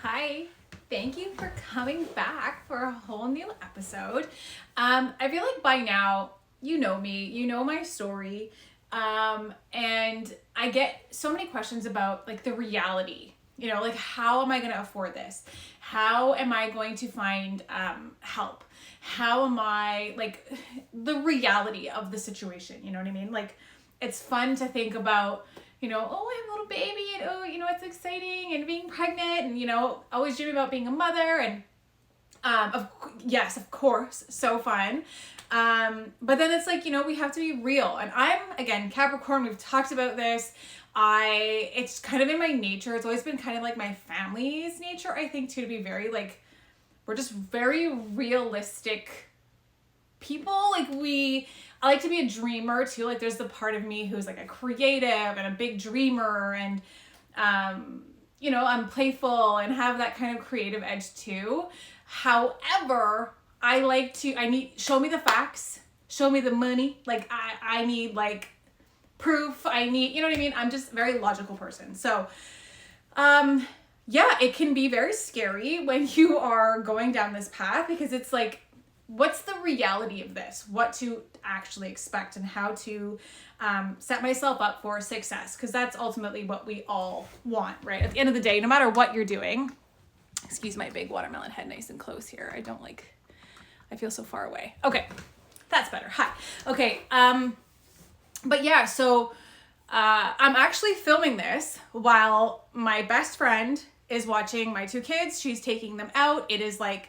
Hi. Thank you for coming back for a whole new episode. I feel like by now you know me, you know my story, and I get so many questions about like the reality. Like how am I going to afford this? How am I going to find help? How am I like the reality of the situation? You know what I mean? Like it's fun to think about. Oh, I have a little baby, and oh, it's exciting, and being pregnant, and always dreaming about being a mother, and yes, of course, so fun. But then it's like, we have to be real, and I'm again Capricorn. We've talked about this. It's kind of in my nature. It's always been kind of like my family's nature, I think, too, to be very like, we're just very realistic people. I like to be a dreamer too. Like there's the part of me who's like a creative and a big dreamer, and I'm playful and have that kind of creative edge too. However, show me the facts, show me the money. Like I need like proof. I need, you know what I mean? I'm just a very logical person. So yeah, it can be very scary when you are going down this path, because it's like, what's the reality of this? What to actually expect, and how to set myself up for success, because that's ultimately what we all want, right? At the end of the day, no matter what you're doing. Excuse my big watermelon head, nice and close here. I feel so far away. Okay, that's better. Hi. Okay, but yeah, so I'm actually filming this while my best friend is watching my two kids. She's taking them out. It is like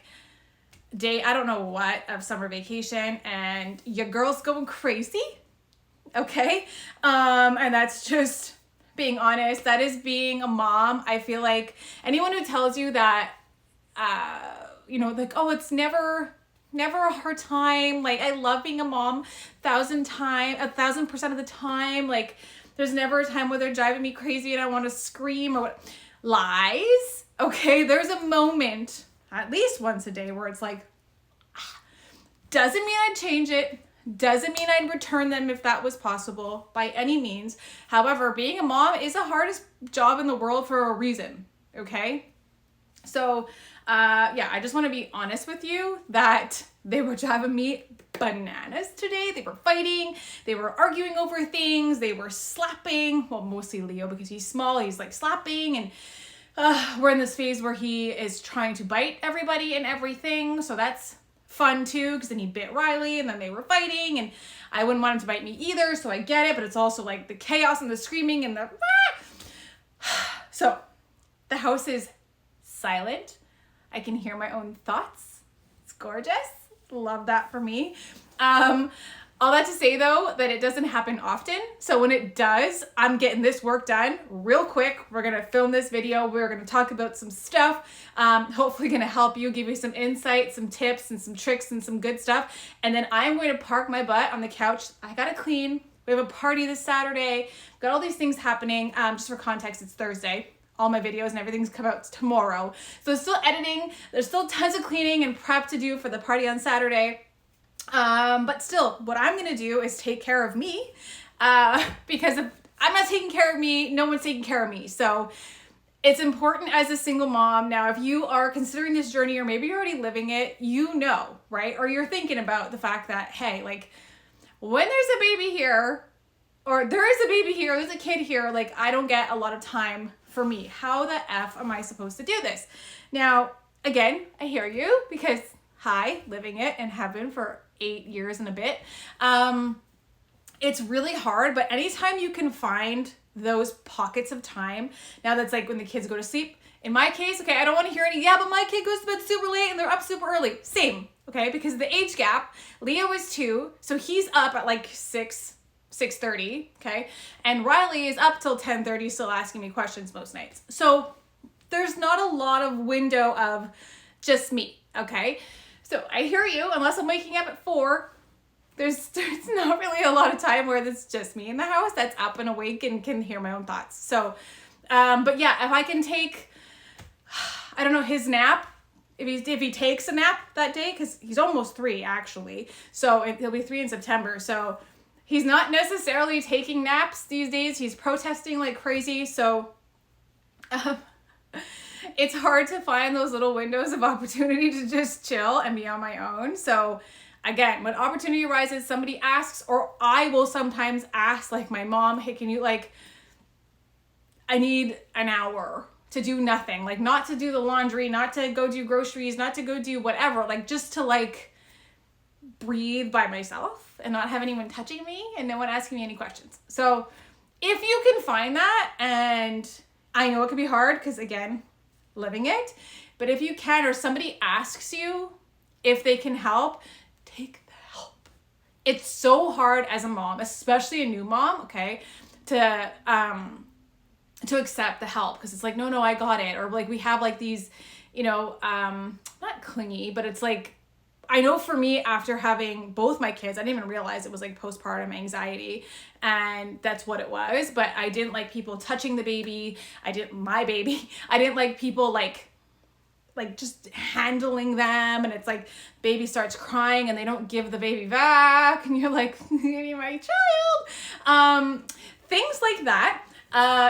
day, I don't know what, of summer vacation, and your girl's going crazy. Okay. And that's just being honest. That is being a mom. I feel like anyone who tells you that, like, oh, it's never a hard time. Like, I love being a mom 1,000% of the time. Like, there's never a time where they're driving me crazy and I want to scream or what. Lies. Okay. There's a moment at least once a day where it's like, doesn't mean I'd change it. Doesn't mean I'd return them if that was possible by any means. However, being a mom is the hardest job in the world for a reason. Okay. So, yeah, I just want to be honest with you that they were driving me bananas today. They were fighting. They were arguing over things. They were slapping. Well, mostly Leo, because he's small. He's like slapping, and we're in this phase where he is trying to bite everybody and everything. So that's fun too, because then he bit Riley, and then they were fighting, and I wouldn't want him to bite me either. So I get it, but it's also like the chaos and the screaming and the So the house is silent. I can hear my own thoughts. It's gorgeous. Love that for me. All that to say, though, that it doesn't happen often. So when it does, I'm getting this work done real quick. We're going to film this video. We're going to talk about some stuff. Hopefully going to help you, give you some insights, some tips, and some tricks, and some good stuff. And then I'm going to park my butt on the couch. I got to clean. We have a party this Saturday. Got all these things happening. Just for context, it's Thursday. All my videos and everything's come out tomorrow. So it's still editing. There's still tons of cleaning and prep to do for the party on Saturday. But still, what I'm going to do is take care of me, because if I'm not taking care of me, no one's taking care of me. So it's important as a single mom. Now, if you are considering this journey, or maybe you're already living it, right? Or you're thinking about the fact that, hey, like when there's a baby here, or there is a baby here, there's a kid here, like I don't get a lot of time for me. How the F am I supposed to do this? Now, again, I hear you, because living it and have been for 8 years and a bit. It's really hard, but anytime you can find those pockets of time, now that's like when the kids go to sleep. In my case, okay, I don't want to hear any, but my kid goes to bed super late and they're up super early. Same, okay, because of the age gap. Leo is 2, so he's up at like 6:30, okay? And Riley is up till 10:30, still asking me questions most nights. So there's not a lot of window of just me, okay? So I hear you, unless I'm waking up at 4, there's not really a lot of time where it's just me in the house that's up and awake and can hear my own thoughts. So, but yeah, if I can take, I don't know, his nap, if he takes a nap that day, because he's almost 3 actually. So he'll be 3 in September. So he's not necessarily taking naps these days. He's protesting like crazy. So it's hard to find those little windows of opportunity to just chill and be on my own. So again, when opportunity arises, somebody asks, or I will sometimes ask, like my mom, hey, can you like, I need an hour to do nothing, like not to do the laundry, not to go do groceries, not to go do whatever, like just to like breathe by myself and not have anyone touching me and no one asking me any questions. So if you can find that, and I know it can be hard because again, living it, but if you can, or somebody asks you if they can help, take the help. It's so hard as a mom, especially a new mom, okay, to accept the help, because it's like, no, I got it. Or like we have like these, not clingy, but it's like, I know for me, after having both my kids, I didn't even realize it was like postpartum anxiety, and that's what it was. But I didn't like people touching the baby. I didn't like people like just handling them, and it's like baby starts crying and they don't give the baby back, and you're like, my child. Things like that.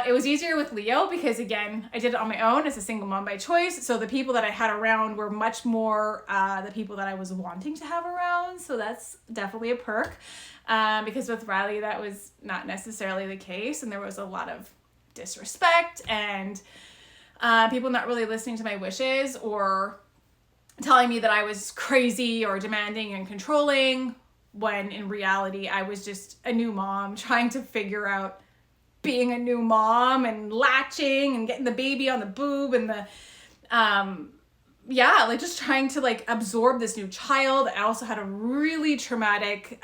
It was easier with Leo because, again, I did it on my own as a single mom by choice. So the people that I had around were much more the people that I was wanting to have around. So that's definitely a perk. Because with Riley, that was not necessarily the case. And there was a lot of disrespect and people not really listening to my wishes or telling me that I was crazy or demanding and controlling, when in reality, I was just a new mom trying to figure out being a new mom and latching and getting the baby on the boob and the, like just trying to like absorb this new child. I also had a really traumatic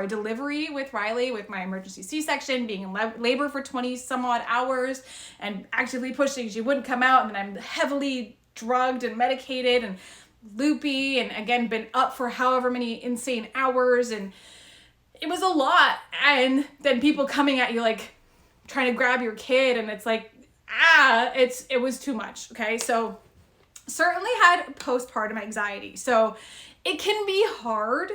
delivery with Riley, with my emergency C-section, being in labor for 20 some odd hours and actively pushing. She wouldn't come out, and then I'm heavily drugged and medicated and loopy, and again, been up for however many insane hours, and it was a lot. And then people coming at you like trying to grab your kid, and it's like, it was too much. Okay. So certainly had postpartum anxiety. So it can be hard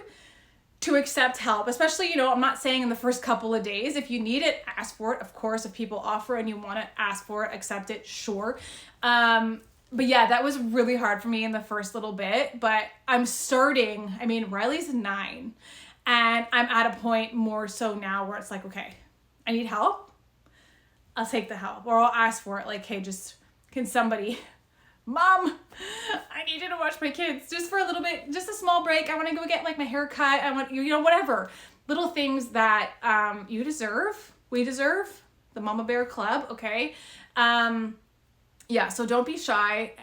to accept help, especially, I'm not saying in the first couple of days. If you need it, ask for it. Of course, if people offer and you want to ask for it, accept it, sure. But yeah, that was really hard for me in the first little bit, but Riley's 9. And I'm at a point more so now where it's like, okay, I need help. I'll take the help, or I'll ask for it. Like, hey, can somebody, Mom, I need you to watch my kids just for a little bit, just a small break. I want to go get like my hair cut. I want, whatever. Little things that you deserve. We deserve. The Mama Bear Club, okay? So don't be shy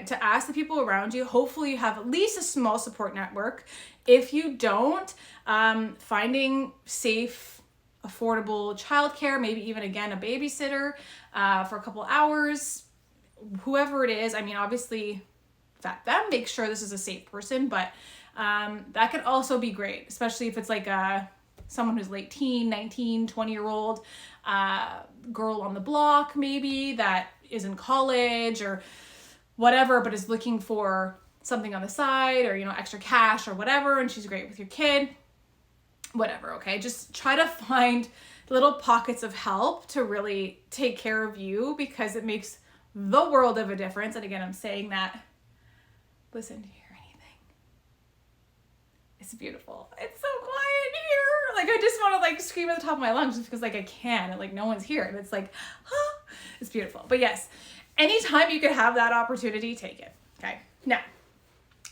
to ask the people around you. Hopefully you have at least a small support network. If you don't, finding safe, affordable childcare, maybe even again a babysitter for a couple hours, whoever it is. Obviously vet them, make sure this is a safe person, but that could also be great, especially if it's like someone who's late teen, 19, 20-year-old girl on the block, maybe that is in college or whatever, but is looking for something on the side or, extra cash or whatever, and she's great with your kid, whatever, okay? Just try to find little pockets of help to really take care of you, because it makes the world of a difference. And again, I'm saying that, listen, do you hear anything? It's beautiful. It's so quiet here. Like, I just want to like scream at the top of my lungs just because like I can, and like no one's here, and it's like, it's beautiful. But yes, anytime you could have that opportunity, take it, okay? Now,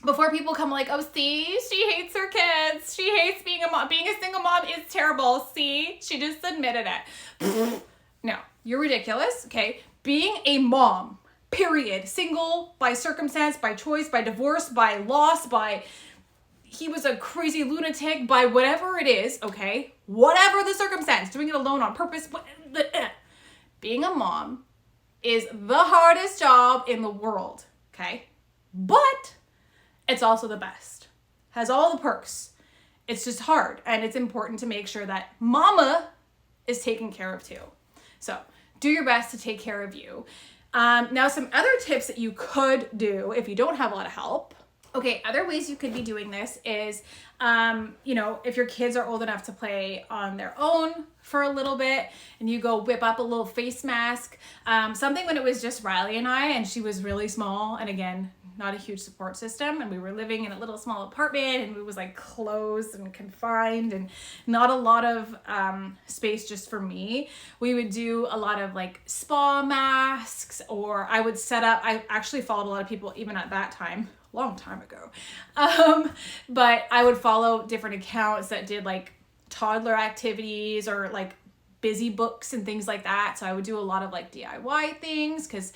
before people come like, oh, see, she hates her kids. She hates being a mom. Being a single mom is terrible. See, she just admitted it. No, you're ridiculous, okay? Being a mom, period, single, by circumstance, by choice, by divorce, by loss, by he was a crazy lunatic, by whatever it is, okay? Whatever the circumstance, doing it alone on purpose, being a mom is the hardest job in the world, okay? But it's also the best. Has all the perks. It's just hard, and it's important to make sure that mama is taken care of too. So do your best to take care of you. Now, some other tips that you could do if you don't have a lot of help, Okay, other ways you could be doing this is, if your kids are old enough to play on their own for a little bit and you go whip up a little face mask. Something when it was just Riley and I, and she was really small, and again, not a huge support system, and we were living in a little small apartment, and it was like closed and confined and not a lot of space just for me. We would do a lot of like spa masks, or I would set up, I actually followed a lot of people even at that time, long time ago. But I would follow different accounts that did like toddler activities or like busy books and things like that. So I would do a lot of like DIY things because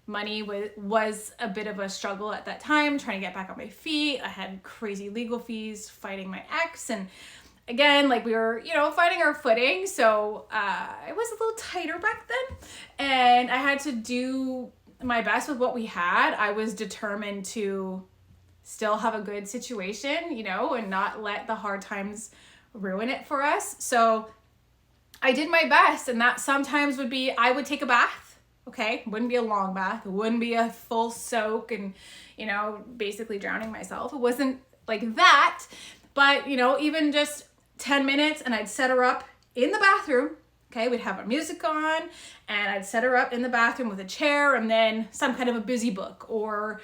money was a bit of a struggle at that time, trying to get back on my feet. I had crazy legal fees fighting my ex. And again, like we were, finding our footing. So it was a little tighter back then. And I had to do my best with what we had. I was determined to still have a good situation, and not let the hard times ruin it for us. So I did my best, and that sometimes would be, I would take a bath, okay? Wouldn't be a long bath. It wouldn't be a full soak and, basically drowning myself. It wasn't like that, but, even just 10 minutes, and I'd set her up in the bathroom. Okay, we'd have our music on, and I'd set her up in the bathroom with a chair and then some kind of a busy book or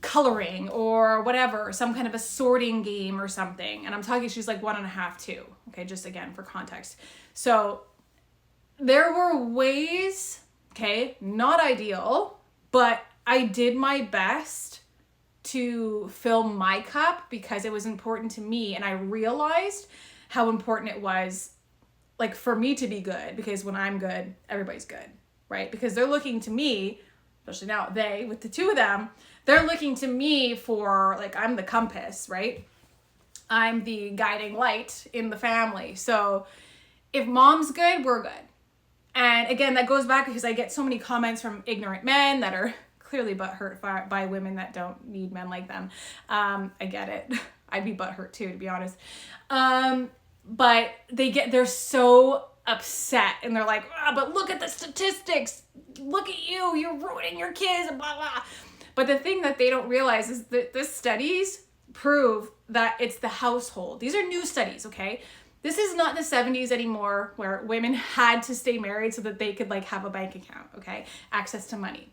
coloring or whatever, some kind of a sorting game or something. And I'm talking, she's like 1.5, 2. Okay, just again for context. So there were ways, okay, not ideal, but I did my best to fill my cup because it was important to me. And I realized how important it was, like, for me to be good, because when I'm good, everybody's good, right? Because they're looking to me, especially now with the two of them, they're looking to me for, like, I'm the compass, right? I'm the guiding light in the family. So if mom's good, we're good. And again, that goes back because I get so many comments from ignorant men that are clearly butthurt by women that don't need men like them. I get it. I'd be butthurt too, to be honest. But they're so upset, and they're like, but look at the statistics. Look at you're ruining your kids, and blah, blah. But the thing that they don't realize is that the studies prove that it's the household. These are new studies, okay? This is not the 70s anymore where women had to stay married so that they could like have a bank account, okay? Access to money.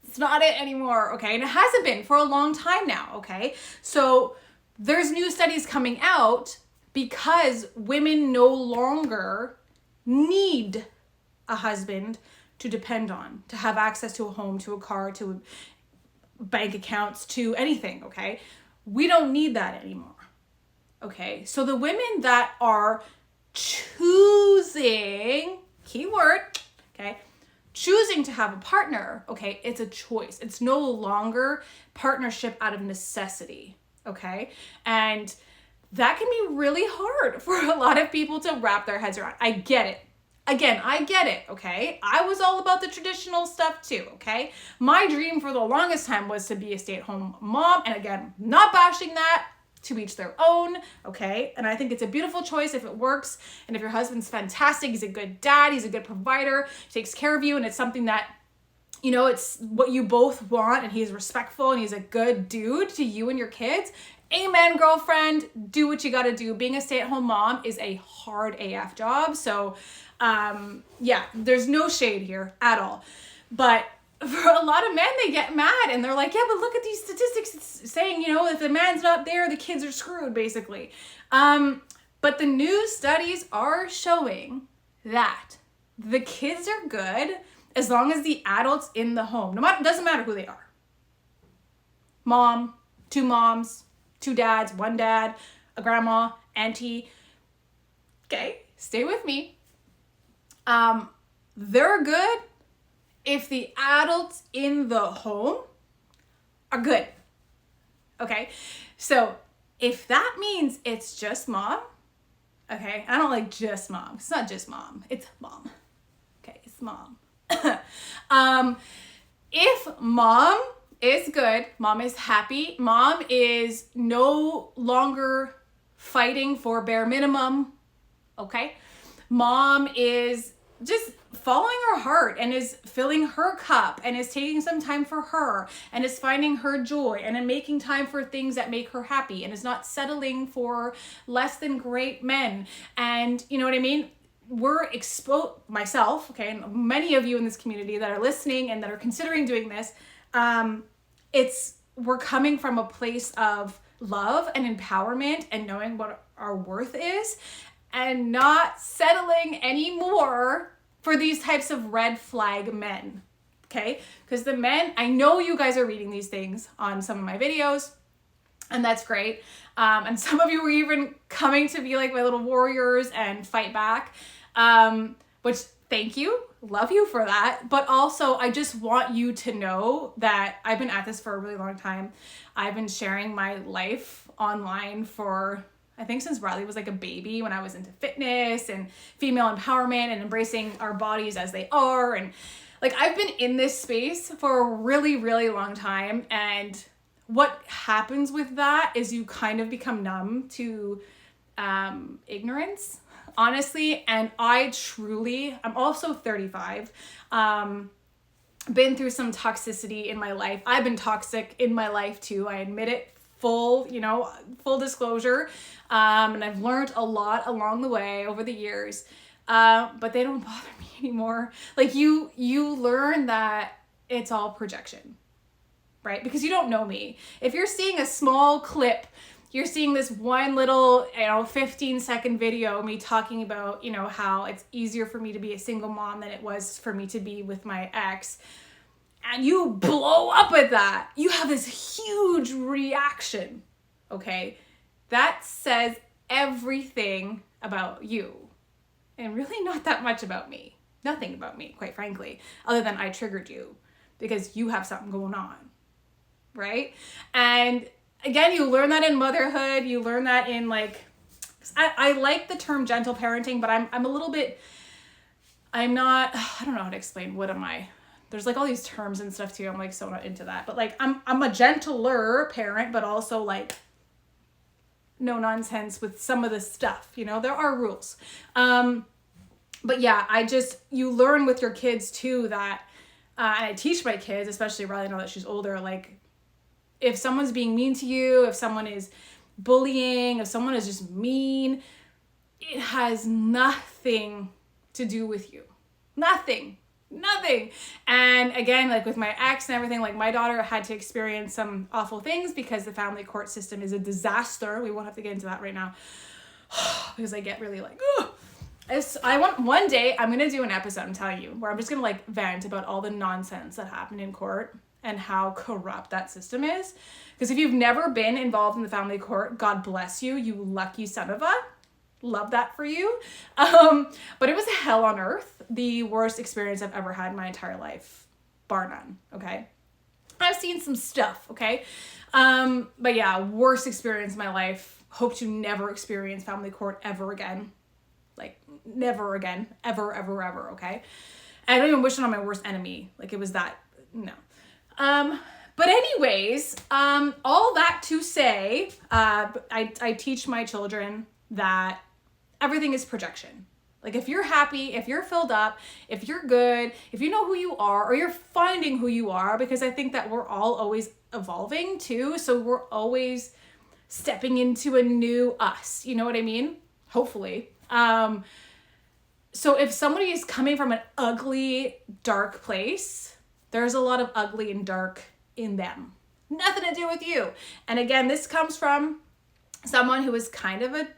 It's not it anymore, okay? And it hasn't been for a long time now, okay? So there's new studies coming out because women no longer need a husband to depend on, to have access to a home, to a car, to bank accounts, to anything, okay? We don't need that anymore, okay? So the women that are choosing, keyword, okay, choosing to have a partner, okay, it's a choice. It's no longer partnership out of necessity, okay? And that can be really hard for a lot of people to wrap their heads around. I get it. Again, I get it, okay? I was all about the traditional stuff too, okay? My dream for the longest time was to be a stay-at-home mom. And again, not bashing that, to each their own, okay? And I think it's a beautiful choice if it works. And if your husband's fantastic, he's a good dad, he's a good provider, takes care of you, and it's something that, it's what you both want, and he's respectful and he's a good dude to you and your kids. Amen, girlfriend. Do what you gotta do. Being a stay-at-home mom is a hard AF job. So, there's no shade here at all. But for a lot of men, they get mad and they're like, yeah, but look at these statistics. It's saying, if the man's not there, the kids are screwed, basically. But the new studies are showing that the kids are good as long as the adult's in the home. Doesn't matter who they are. Mom, 2 moms, 2 dads, 1 dad, a grandma, auntie. Okay, stay with me. They're good if the adults in the home are good. Okay, so if that means it's just mom, okay, I don't like just mom. It's not just mom, it's mom. Okay, it's mom. If mom is good, mom is happy, mom is no longer fighting for bare minimum, okay? Mom is just following her heart and is filling her cup and is taking some time for her and is finding her joy and is making time for things that make her happy and is not settling for less than great men. And you know what I mean? We're myself, okay, and many of you in this community that are listening and that are considering doing this, we're coming from a place of love and empowerment and knowing what our worth is and not settling anymore for these types of red flag men, okay? Because the men, I know you guys are reading these things on some of my videos, and that's great. And some of you were even coming to be like my little warriors and fight back, which thank you, love you for that. But also I just want you to know that I've been at this for a really long time. I've been sharing my life online for, I think since Riley was like a baby, when I was into fitness and female empowerment and embracing our bodies as they are. And like, I've been in this space for a really, really long time. And what happens with that is you kind of become numb to ignorance, honestly. And I'm also 35, been through some toxicity in my life. I've been toxic in my life too. I admit it, full disclosure. And I've learned a lot along the way over the years, but they don't bother me anymore. Like you learn that it's all projection, right? Because you don't know me. If you're seeing a small clip, you're seeing this one little, 15-second video of me talking about, how it's easier for me to be a single mom than it was for me to be with my ex, and you blow up at that. You have this huge reaction, okay? That says everything about you, and really not that much about me. Nothing about me, quite frankly, other than I triggered you because you have something going on, right? And again, you learn that in motherhood. You learn that in I like the term gentle parenting, but I'm a little bit, I don't know how to explain. What am I? There's like all these terms and stuff too. I'm like so not into that, but like I'm a gentler parent, but also like no nonsense with some of the stuff, there are rules. But yeah, you learn with your kids too that, and I teach my kids, especially Riley now that she's older, like if someone's being mean to you, if someone is bullying, if someone is just mean, it has nothing to do with you. Nothing. And again, like with my ex and everything, like my daughter had to experience some awful things because the family court system is a disaster. We won't have to get into that right now because I get really like, one day I'm going to do an episode, I'm telling you, where I'm just going to like vent about all the nonsense that happened in court and how corrupt that system is. Because if you've never been involved in the family court, God bless you, you lucky son of a. Love that for you. But it was hell on earth. The worst experience I've ever had in my entire life, bar none, okay? I've seen some stuff, okay? But yeah, worst experience in my life. Hope to never experience family court ever again. Like, never again. Ever, ever, ever, okay? I don't even wish it on my worst enemy. Like, it was that, no. But anyways, all that to say, I teach my children that everything is projection. Like if you're happy, if you're filled up, if you're good, if you know who you are, or you're finding who you are, because I think that we're all always evolving too. So we're always stepping into a new us. You know what I mean? Hopefully. So if somebody is coming from an ugly, dark place, there's a lot of ugly and dark in them. Nothing to do with you. And again, this comes from someone who was kind of a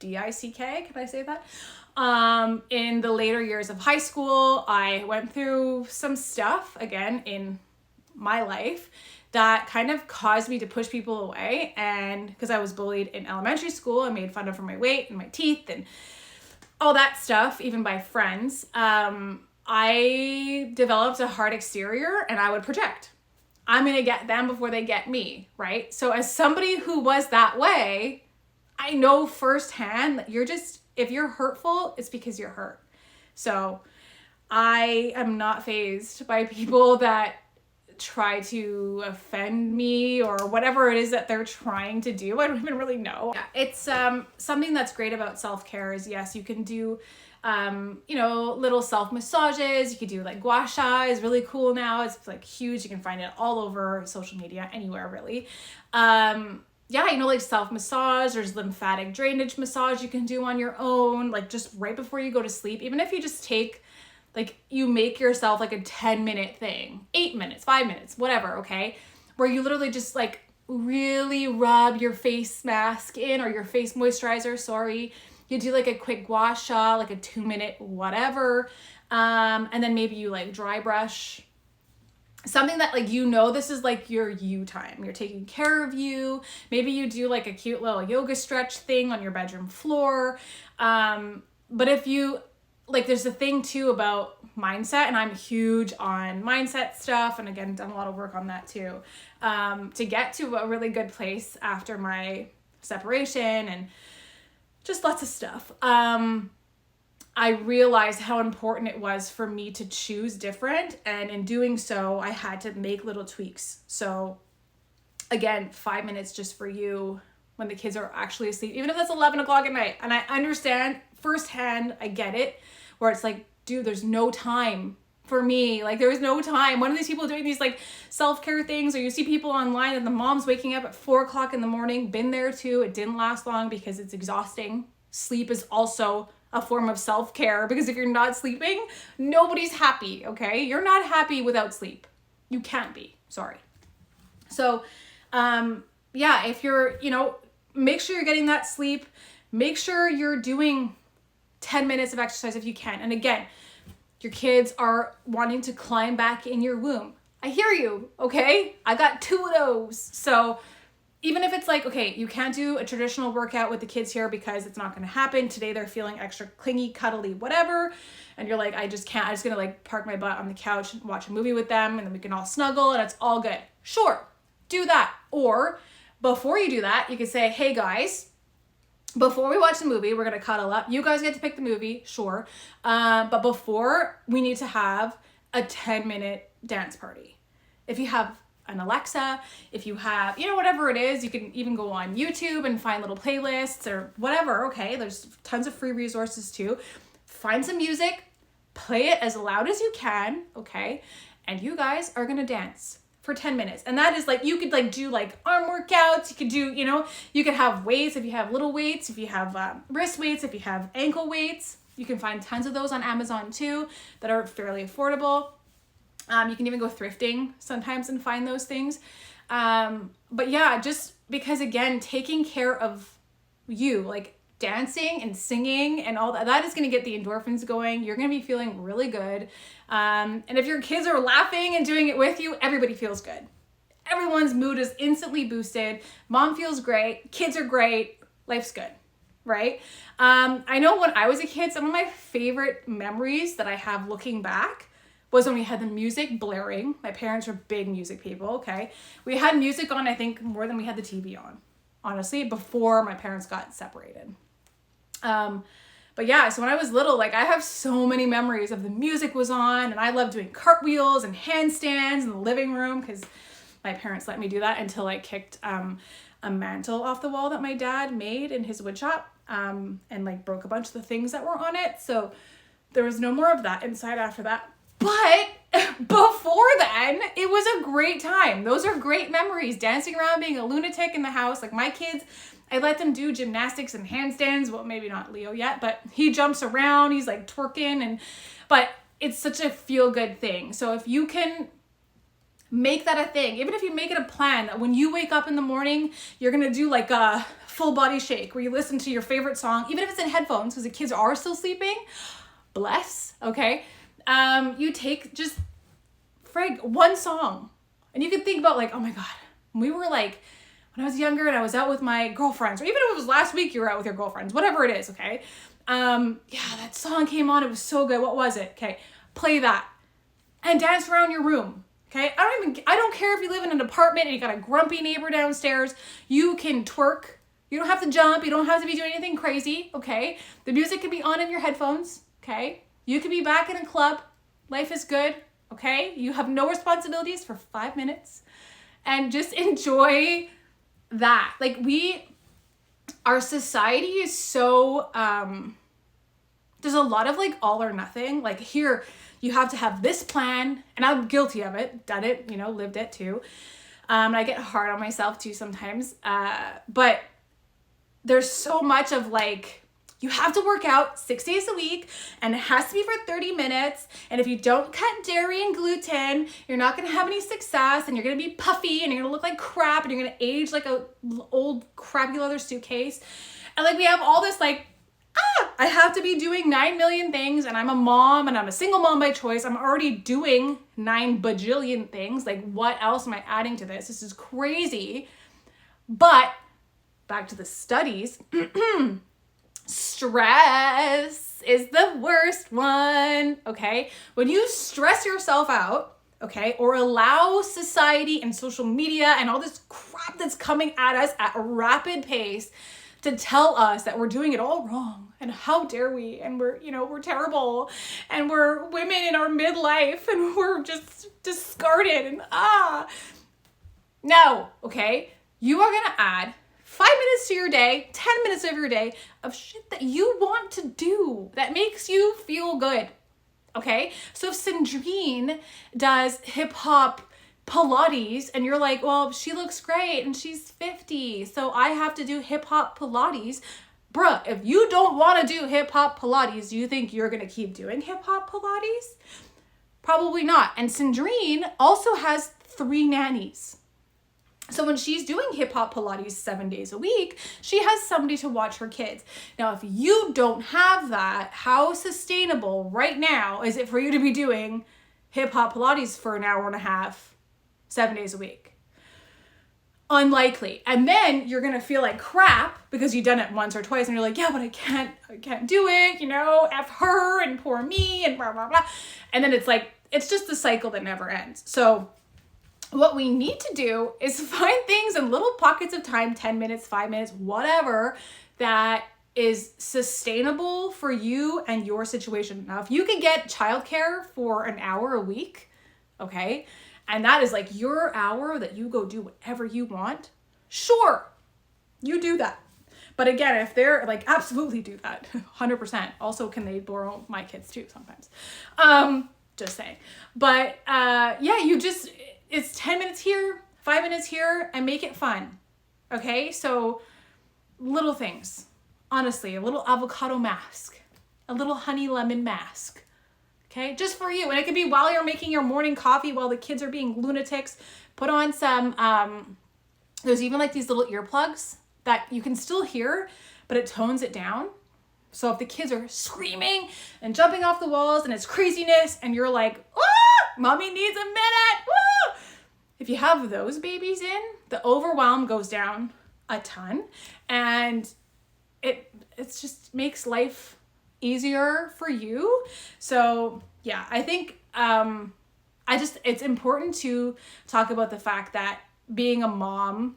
DICK, can I say that? In the later years of high school, I went through some stuff, again, in my life that kind of caused me to push people away. And because I was bullied in elementary school and made fun of for my weight and my teeth and all that stuff, even by friends, I developed a hard exterior and I would project. I'm going to get them before they get me, right? So as somebody who was that way, I know firsthand that if you're hurtful, it's because you're hurt. So I am not fazed by people that try to offend me or whatever it is that they're trying to do. I don't even really know. Yeah, it's something that's great about self-care is, yes, you can do Little self massages. You could do like gua sha is really cool now. It's like huge. You can find it all over social media, anywhere really. Like self massage. There's lymphatic drainage massage you can do on your own, like just right before you go to sleep. Even if you just take, like, you make yourself like a 10-minute thing, 8 minutes, 5 minutes, whatever, okay? Where you literally just like really rub your face mask in, or your face moisturizer, sorry. You do like a quick gua sha, like a 2-minute whatever. And then maybe you like dry brush. Something that like, this is like your you time. You're taking care of you. Maybe you do like a cute little yoga stretch thing on your bedroom floor. But if you, like, there's a thing too about mindset, and I'm huge on mindset stuff. And again, done a lot of work on that too. To get to a really good place after my separation and just lots of stuff. I realized how important it was for me to choose different. And in doing so, I had to make little tweaks. So again, 5 minutes just for you when the kids are actually asleep, even if that's 11 o'clock at night. And I understand firsthand, I get it, where it's like, dude, there's no time for me. Like, there is no time. One of these people doing these like self-care things, or you see people online and the mom's waking up at 4 o'clock in the morning, been there too. It didn't last long because it's exhausting. Sleep is also a form of self-care, because if you're not sleeping, nobody's happy, okay? You're not happy without sleep. You can't be, sorry. So, if you're, make sure you're getting that sleep. Make sure you're doing 10 minutes of exercise if you can. And again, your kids are wanting to climb back in your womb. I hear you, okay? I got 2 of those. So even if it's like, okay, you can't do a traditional workout with the kids here because it's not going to happen. Today they're feeling extra clingy, cuddly, whatever. And you're like, I just can't. I'm just going to like park my butt on the couch and watch a movie with them, and then we can all snuggle and it's all good. Sure, do that. Or before you do that, you could say, hey guys, before we watch the movie, we're going to cuddle up. You guys get to pick the movie, sure. But before, we need to have a 10-minute dance party. If you have an Alexa, if you have, whatever it is, you can even go on YouTube and find little playlists or whatever, okay? There's tons of free resources too. Find some music, play it as loud as you can, okay? And you guys are going to dance for 10 minutes. And that is like, you could like do like arm workouts. You could do, you could have weights if you have little weights, if you have wrist weights, if you have ankle weights. You can find tons of those on Amazon too that are fairly affordable. You can even go thrifting sometimes and find those things. But yeah, just because again, taking care of you, like dancing and singing and all that, that is going to get the endorphins going. You're going to be feeling really good. And if your kids are laughing and doing it with you, everybody feels good. Everyone's mood is instantly boosted. Mom feels great. Kids are great. Life's good, right? I know when I was a kid, some of my favorite memories that I have looking back was when we had the music blaring. My parents were big music people, okay? We had music on, I think, more than we had the TV on, honestly, before my parents got separated. But yeah, so when I was little, like I have so many memories of the music was on, and I loved doing cartwheels and handstands in the living room because my parents let me do that until I kicked a mantle off the wall that my dad made in his wood shop and like broke a bunch of the things that were on it. So there was no more of that inside after that. But before then, it was a great time. Those are great memories. Dancing around, being a lunatic in the house. Like my kids, I let them do gymnastics and handstands. Well, maybe not Leo yet, but he jumps around. He's like twerking but it's such a feel-good thing. So if you can make that a thing, even if you make it a plan that when you wake up in the morning, you're going to do like a full body shake where you listen to your favorite song, even if it's in headphones because the kids are still sleeping, bless, okay? You take just one song, and you can think about like, oh my God, we were like, when I was younger and I was out with my girlfriends, or even if it was last week you were out with your girlfriends, whatever it is, okay? That song came on, it was so good. What was it? Okay, play that and dance around your room, okay? I don't care if you live in an apartment and you got a grumpy neighbor downstairs, you can twerk. You don't have to jump, you don't have to be doing anything crazy, okay? The music can be on in your headphones, okay? You could be back in a club. Life is good, okay? You have no responsibilities for 5 minutes and just enjoy that. Like our society is so There's a lot of like all or nothing. Like here, you have to have this plan, and I'm guilty of it, done it, you know, lived it too. I get hard on myself too sometimes. But there's so much of like, you have to work out 6 days a week, and it has to be for 30 minutes. And if you don't cut dairy and gluten, you're not going to have any success, and you're going to be puffy, and you're going to look like crap, and you're going to age like a old crappy leather suitcase. And like, we have all this like, I have to be doing 9 million things, and I'm a mom, and I'm a single mom by choice. I'm already doing 9 bajillion things. Like, what else am I adding to this? This is crazy. But back to the studies, stress is the worst one, okay? When you stress yourself out, okay, or allow society and social media and all this crap that's coming at us at a rapid pace to tell us that we're doing it all wrong, and how dare we, and we're, you know, we're terrible, and we're women in our midlife, and we're just discarded, and no, okay? You are gonna add 5 minutes to your day, 10 minutes of your day of shit that you want to do, that makes you feel good, okay? So if Sandrine does hip hop Pilates, and you're like, well, she looks great and she's 50, so I have to do hip hop Pilates. Bruh, if you don't want to do hip hop Pilates, do you think you're going to keep doing hip hop Pilates? Probably not. And Sandrine also has 3 nannies. So when she's doing hip hop Pilates 7 days a week, she has somebody to watch her kids. Now, if you don't have that, how sustainable right now is it for you to be doing hip hop Pilates for an hour and a half, 7 days a week? Unlikely. And then you're going to feel like crap because you've done it once or twice, and you're like, yeah, but I can't do it, you know, F her and poor me and blah, blah, blah. And then it's like, it's just the cycle that never ends. So what we need to do is find things in little pockets of time, 10 minutes, 5 minutes, whatever, that is sustainable for you and your situation. Now, if you can get childcare for an hour a week, okay, and that is like your hour that you go do whatever you want, sure, you do that. But again, if they're like, absolutely do that, 100%. Also, can they borrow my kids too sometimes? Just saying. But yeah, it's 10 minutes here, 5 minutes here, and make it fun. Okay, so little things. Honestly, a little avocado mask, a little honey lemon mask. Okay, just for you. And it could be while you're making your morning coffee, while the kids are being lunatics. Put on some, there's even like these little earplugs that you can still hear, but it tones it down. So if the kids are screaming and jumping off the walls and it's craziness, and you're like, mommy needs a minute. If you have those babies in, the overwhelm goes down a ton, and it just makes life easier for you. So yeah, I think it's important to talk about the fact that being a mom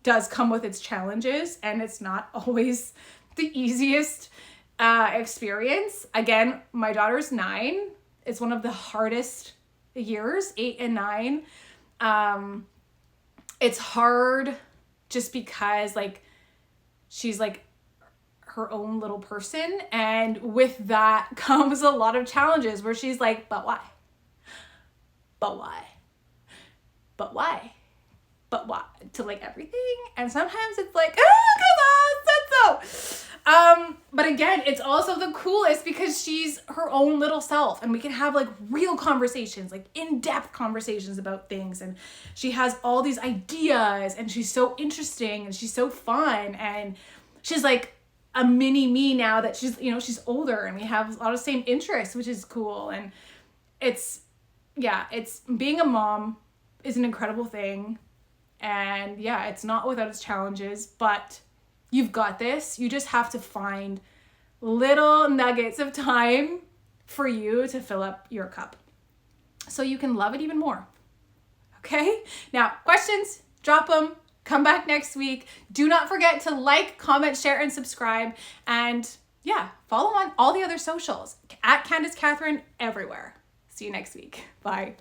does come with its challenges, and it's not always the easiest experience. Again, my daughter's 9. It's one of the hardest years, 8 and 9. It's hard just because like she's like her own little person, and with that comes a lot of challenges where she's like, but why? But why? But why? But why? To like everything. And sometimes it's like, because I said so. But again, it's also the coolest because she's her own little self, and we can have like real conversations, like in-depth conversations about things, and she has all these ideas, and she's so interesting, and she's so fun, and she's like a mini me now that she's, you know, she's older, and we have a lot of same interests, which is cool. And it's being a mom is an incredible thing. And yeah, it's not without its challenges, but you've got this. You just have to find little nuggets of time for you to fill up your cup so you can love it even more. Okay? Now, questions, drop them. Come back next week. Do not forget to like, comment, share, and subscribe. And yeah, follow on all the other socials at Candace Catherine everywhere. See you next week. Bye.